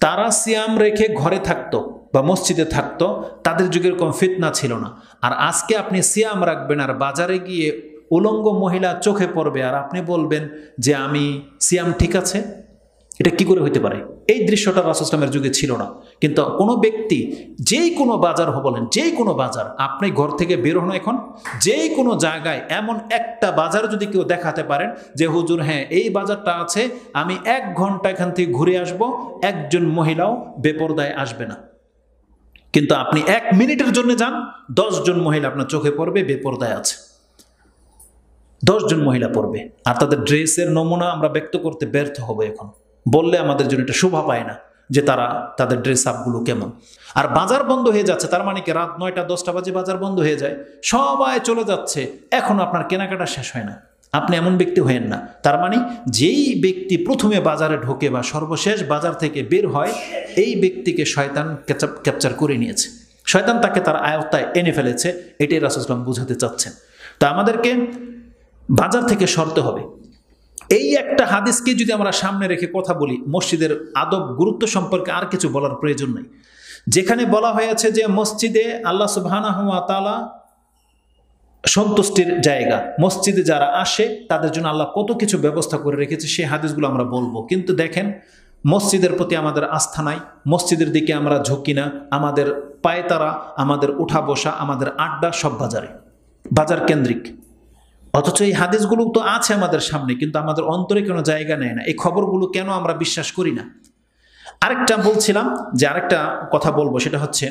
তারা সিয়াম রেখে ঘরে থাকতো বা মসজিদে থাকতো, তাদের যুগে এরকম ফিতনা ছিল না। আর আজকে আপনি সিয়াম রাখবেন আর বাজারে গিয়ে উলঙ্গ মহিলা চোখে পড়বে আর আপনি বলবেন যে আমি সিয়াম ঠিক আছে, এটা কি করে হইতে পারে? এই দৃশ্যটা রাসূল ইসলামের যুগে ছিল না। কিন্তু কোনো ব্যক্তি যেই কোনো বাজার বলেন, যেই কোনো বাজার, আপনি ঘর থেকে বের হন এখন, যেই কোনো জায়গায় এমন একটা বাজার যদি কেউ দেখাতে পারেন যে হুজুর হ্যাঁ এই বাজারটা আছে, আমি 1 ঘন্টা এখান থেকে ঘুরে আসব, একজন মহিলাও বেপরদায় আসবে না। কিন্তু আপনি 1 মিনিটের জন্য যান, 10 জন মহিলা আপনার চোখে পড়বে বেপরদায় আছে, 10 জন মহিলা পড়বে। আর তাদের ড্রেসের নমুনা আমরা ব্যক্ত করতে ব্যর্থ হব এখন, বললে আমাদের জন্য এটা শোভা পায় না যে তাদের ড্রেস আপগুলো কেমন। আর বাজার বন্ধ হয়ে যাচ্ছে, তার মানে কি রাত 9টা 10টা বাজে বাজার বন্ধ হয়ে যায়, সবাই চলে যাচ্ছে, এখন আপনার কেনাকাটা শেষ হয় না। আপনি এমন ব্যক্তি হয়েন না। তার মানে যেই ব্যক্তি প্রথমে বাজারে ঢোকে বা সর্বশেষ বাজার থেকে বের হয়, এই ব্যক্তিকে শয়তান ক্যাপচার করে নিয়েছে, শয়তান তাকে তার আয়ত্তায় এনে ফেলেছে। এটাই রাসূল সাল্লাল্লাহু আলাইহি ওয়াসাল্লাম বুঝাতে চাচ্ছেন। তা আমাদেরকে বাজার থেকে সরতে হবে। এই একটা হাদিসকে যদি আমরা সামনে রেখে কথা বলি, মসজিদের আদব গুরুত্ব সম্পর্কে আর কিছু বলার প্রয়োজন নেই। যেখানে বলা হয়েছে যে মসজিদে আল্লাহ সুবহানাহু ওয়া তাআলা সন্তুষ্টির জায়গা, মসজিদে যারা আসে তাদের জন্য আল্লাহ কত কিছু ব্যবস্থা করে রেখেছে, সেই হাদিসগুলো আমরা বলবো। কিন্তু দেখেন মসজিদের প্রতি আমাদের আস্থা নাই, মসজিদের দিকে আমরা ঝুঁকি না, আমাদের পায়তারা, আমাদের উঠা বসা, আমাদের আড্ডা সব বাজার কেন্দ্রিক। অথচ এই হাদিসগুলো তো আছে আমাদের সামনে, কিন্তু আমাদের অন্তরে কোনো জায়গা নেয় না। এই খবরগুলো কেন আমরা বিশ্বাস করি না? আরেকটা বলছিলাম যে আরেকটা কথা বলবো, সেটা হচ্ছে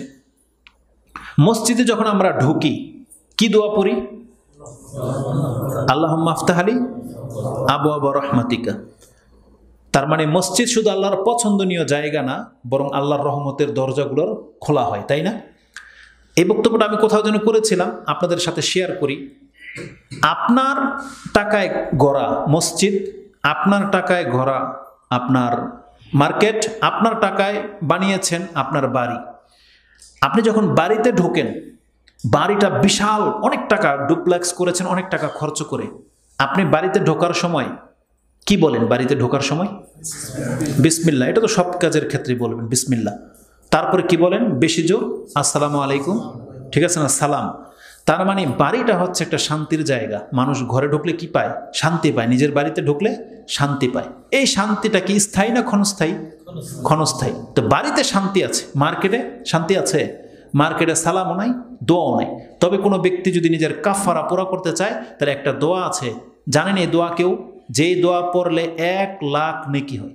মসজিদে যখন আমরা ঢুকি কি দোয়া পড়ি? আল্লাহুম্মা আফতাহ আলী আবওয়াবা রাহমাতিকা। তার মানে মসজিদ শুধু আল্লাহর পছন্দনীয় জায়গা না, বরং আল্লাহর রহমতের দরজাগুলোর খোলা হয়, তাই না? এই বক্তব্যটা আমি কোথাও যেন করেছিলাম, আপনাদের সাথে শেয়ার করি। আপনার টাকায় গড়া মসজিদ, আপনার টাকায় গড়া আপনার মার্কেট, আপনার টাকায় বানিয়েছেন আপনার বাড়ি। আপনি যখন বাড়িতে ঢোকেন, বাড়িটা বিশাল, অনেক টাকা ডুপ্লেক্স করেছেন, অনেক টাকা খরচ করে। আপনি বাড়িতে ঢোকার সময় কি বলেন? বাড়িতে ঢোকার সময় বিসমিল্লাহ, এটা তো সব কাজের ক্ষেত্রে বলবেন বিসমিল্লাহ। তারপরে কি বলেন? বেশি জোর আসসালামু আলাইকুম, ঠিক আছে না? সালাম। তার মানে বাড়িটা হচ্ছে একটা শান্তির জায়গা। মানুষ ঘরে ঢুকলে কি পায়? শান্তি পায়। নিজের বাড়িতে ঢুকলে শান্তি পায়। এই শান্তিটা কি স্থায়ী না ক্ষণস্থায়ী? ক্ষণস্থায়ী। তো বাড়িতে শান্তি আছে, মার্কেটে শান্তি আছে? মার্কেটে সালামও নাই, দোয়াও নাই। তবে কোনো ব্যক্তি যদি নিজের কাফারা পুরা করতে চায়, তাহলে একটা দোয়া আছে, জানেন এই দোয়া কেউ? যেই দোয়া পড়লে 1 লাখ নেকি হয়।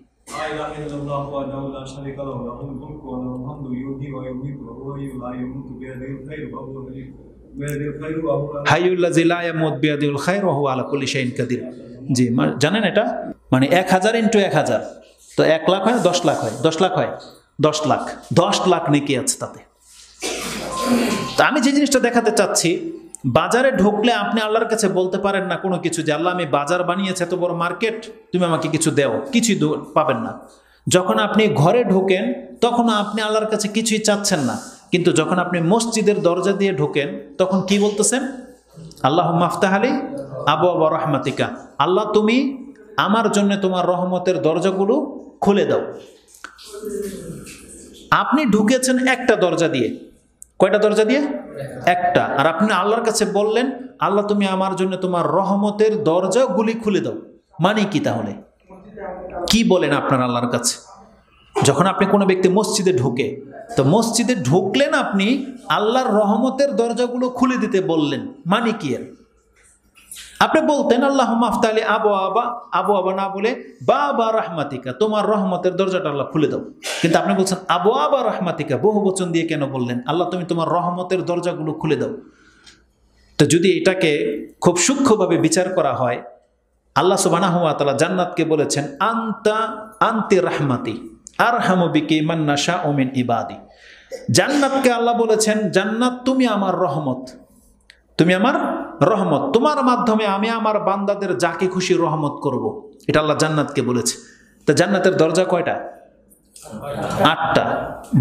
হাইয়ুল্লাযী লা ইয়ামুত বিয়াদিহিল খায়র ওয়া হুয়া আলা কুল্লি শাইইন কাদির। জি, জানেন এটা? মানে 1000 × 1000, তো 1 লাখ হয়, 10 লাখ হয়, 10 লাখ হয়, 10 লাখ, 10 লাখ নেকি আছে তাতে। তা আমি যে জিনিসটা দেখাতে চাচ্ছি, বাজারে ঢুকলে আপনি আল্লাহর কাছে বলতে পারেন না কোনো কিছু যে আল্লাহ আমি বাজার বানিয়েছি, এত বড় মার্কেট, তুমি আমাকে কিছু দেও, কিছুই পাবেন না। যখন আপনি ঘরে ঢোকেন তখন আপনি আল্লাহর কাছে কিছুই চাচ্ছেন না, কিন্তু যখন আপনি মসজিদের দরজা দিয়ে ঢোকেন তখন কি বলতেছেন? আল্লাহুম্মা আফতাহ আলী আবওয়াবা রাহমাতিকা, আল্লাহ তুমি আমার জন্য তোমার রহমতের দরজাগুলো খুলে দাও। আপনি ঢুকেছেন একটা দরজা দিয়ে। কয়টা দরজা দিয়ে? একটা। আর আপনি আল্লাহর কাছে বললেন, আল্লাহ তুমি আমার জন্য তোমার রহমতের দরজাগুলি খুলে দাও। মানে কি তাহলে? কি বলেন আপনার আল্লাহর কাছে? যখন আপনি কোনো ব্যক্তি মসজিদে ঢুকে, তো মসজিদে ঢুকলেন, আপনি আল্লাহর রহমতের দরজাগুলো খুলে দিতে বললেন, মানে কি এর? আপনি বলতেন আল্লাহুম্মা আফতালি আবু আবা না বলে বাবা রাহমাতিকা, তোমার রহমতের দরজাটা আল্লাহ খুলে দাও। কিন্তু আপনি বলছেন আবু আবা রাহমাতিকা, বহু বচন দিয়ে কেন বললেন? আল্লাহ তুমি তোমার রহমতের দরজাগুলো খুলে দাও। তো যদি এটাকে খুব সূক্ষ্মভাবে বিচার করা হয়, আল্লাহ সুবহানাহু ওয়া তাআলা জান্নাতকে বলেছেন আনতি রাহমাতি আরহামু বিকি মান নাশাউ মিন ইবাদি। জান্নাতকে আল্লাহ বলেছেন, জান্নাত তুমি আমার রহমত, তুমি আমার রহমত, তোমার মাধ্যমে আমি আমার বান্দাদের যাকে খুশি রহমত করব। এটা আল্লাহ জান্নাতকে বলেছে। তো জান্নাতের দরজা কয়টা? 8টা।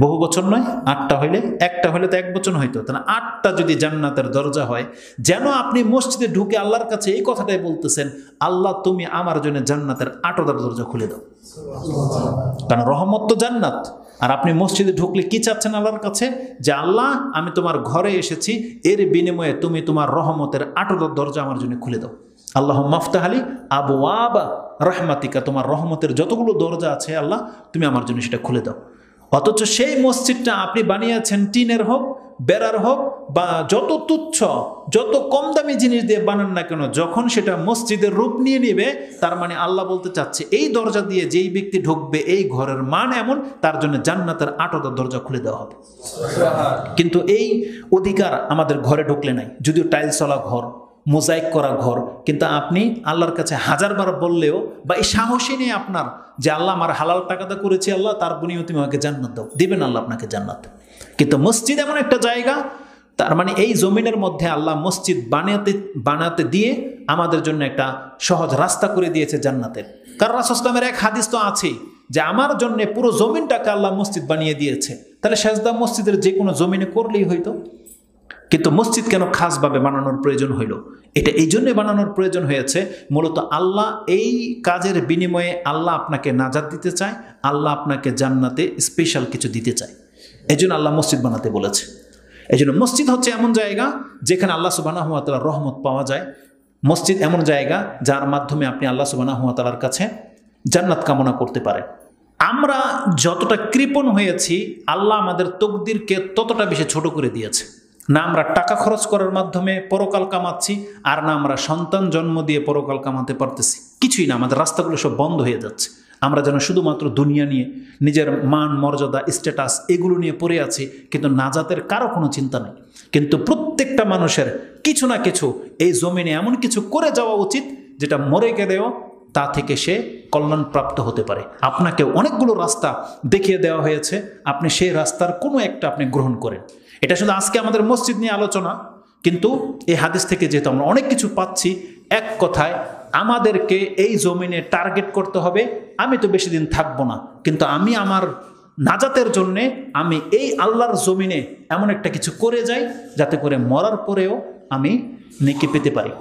বহু বচন নয়, 8টা হইলে, একটা হইলে তো এক বচন হইতো। তাহলে 8টা যদি জান্নাতের দরজা হয়, যেন আপনি মসজিদে ঢুকে আল্লাহর কাছে এই কথাটাই বলতেছেন, আল্লাহ তুমি আমার জন্য জান্নাতের 8টা দরজা খুলে দাও। কারণ রহমত তো জান্নাত। আর আপনি মসজিদে ঢুকলে কি চাচ্ছেন আল্লাহর কাছে? যে আল্লাহ আমি তোমার ঘরে এসেছি, এর বিনিময়ে তুমি তোমার রহমতের 8টা দরজা আমার জন্য খুলে দাও। আল্লাহুম্মা আফতাহলি আবওয়াবা রাহমাতিকা, তোমার রহমতের যতগুলো দরজা আছে আল্লাহ তুমি আমার জন্য সেটা খুলে দাও। অথচ সেই মসজিদটা আপনি বানিয়েছেন টিনের হোক, বেড়ার হোক, বা যত তুচ্ছ যত কম দামি জিনিস দিয়ে বানান না কেন, যখন সেটা মসজিদের রূপ নিয়ে নেবে, তার মানে আল্লাহ বলতে চাচ্ছে এই দরজা দিয়ে যেই ব্যক্তি ঢুকবে এই ঘরের মান এমন, তার জন্য জান্নাতের 8টা দরজা খুলে দেওয়া হবে। কিন্তু এই অধিকার আমাদের ঘরে ঢুকলে নাই। যদিও টাইলসওয়ালা ঘর, মোজাইক করা ঘর, কিন্তু আপনি আল্লাহর কাছে 1000বার বললেও, বা এই সাহসী নেই আপনার যে আল্লাহ আমার হালাল টাকাটা করেছি, আল্লাহ তার বিনিময়ে তুমি আমাকে জান্নাত দাও, দিবেন আল্লাহ আপনাকে জান্নাত। কিন্তু মসজিদ এমন একটা জায়গা, তার মানে এই জমিনের মধ্যে আল্লাহ মসজিদ বানাতে দিয়ে আমাদের জন্য একটা সহজ রাস্তা করে দিয়েছে জান্নাতের। কারণ রাসূল সাল্লাল্লাহু আলাইহি ওয়াসাল্লামের এক হাদিস তো আছেই যে আমার জন্য পুরো জমিনটাকে আল্লাহ মসজিদ বানিয়ে দিয়েছে। তাহলে সেজদা মসজিদের যে কোনো জমিনে করলেই হইতো। কিন্তু মসজিদ কেন খাসভাবে বানানোর প্রয়োজন হইল? এটা এই জন্যে বানানোর প্রয়োজন হয়েছে, মূলত আল্লাহ এই কাজের বিনিময়ে আল্লাহ আপনাকে নাজাত দিতে চায়, আল্লাহ আপনাকে জান্নাতে স্পেশাল কিছু দিতে চায়। এই জন্য আল্লাহ মসজিদ বানাতে বলেছে। এই জন্য মসজিদ হচ্ছে এমন জায়গা যেখানে আল্লাহ সুবহানাহু ওয়া তাআলার রহমত পাওয়া যায়। মসজিদ এমন জায়গা যার মাধ্যমে আপনি আল্লাহ সুবহানাহু ওয়া তাআলার কাছে জান্নাত কামনা করতে পারেন। আমরা যতটা কৃপণ হয়েছি, আল্লাহ আমাদের তকদিরকে ততটা বেশি ছোট করে দিয়েছে। না আমরা টাকা খরচ করার মাধ্যমে পরকাল কামাচ্ছি, আর না আমরা সন্তান জন্ম দিয়ে পরকাল কামাতে পারতেছি। কিছুই না, আমাদের রাস্তাগুলো সব বন্ধ হয়ে যাচ্ছে। আমরা যেন শুধুমাত্র দুনিয়া নিয়ে, নিজের মান মর্যাদা স্ট্যাটাস এগুলো নিয়ে পড়ে আছি, কিন্তু নাজাতের কারো কোনো চিন্তা নেই। কিন্তু প্রত্যেকটা মানুষের কিছু না কিছু এই জমিনে এমন কিছু করে যাওয়া উচিত যেটা মরে গেলেও তা থেকে সে কল্যাণপ্রাপ্ত হতে পারে। আপনাকে অনেকগুলো রাস্তা দেখিয়ে দেওয়া হয়েছে, আপনি সেই রাস্তার কোনো একটা আপনি গ্রহণ করেন। এটা শুধু আজকে আমাদের মসজিদ নিয়ে আলোচনা, কিন্তু এই হাদিস থেকে যেহেতু আমরা অনেক কিছু পাচ্ছি, এক কথায় আমাদেরকে এই জমিনে টার্গেট করতে হবে। আমি তো বেশি দিন থাকবো না, কিন্তু আমি আমার নাজাতের জন্যে আমি এই আল্লাহর জমিনে এমন একটা কিছু করে যাই যাতে করে মরার পরেও আমি নেকি পেতে পারি।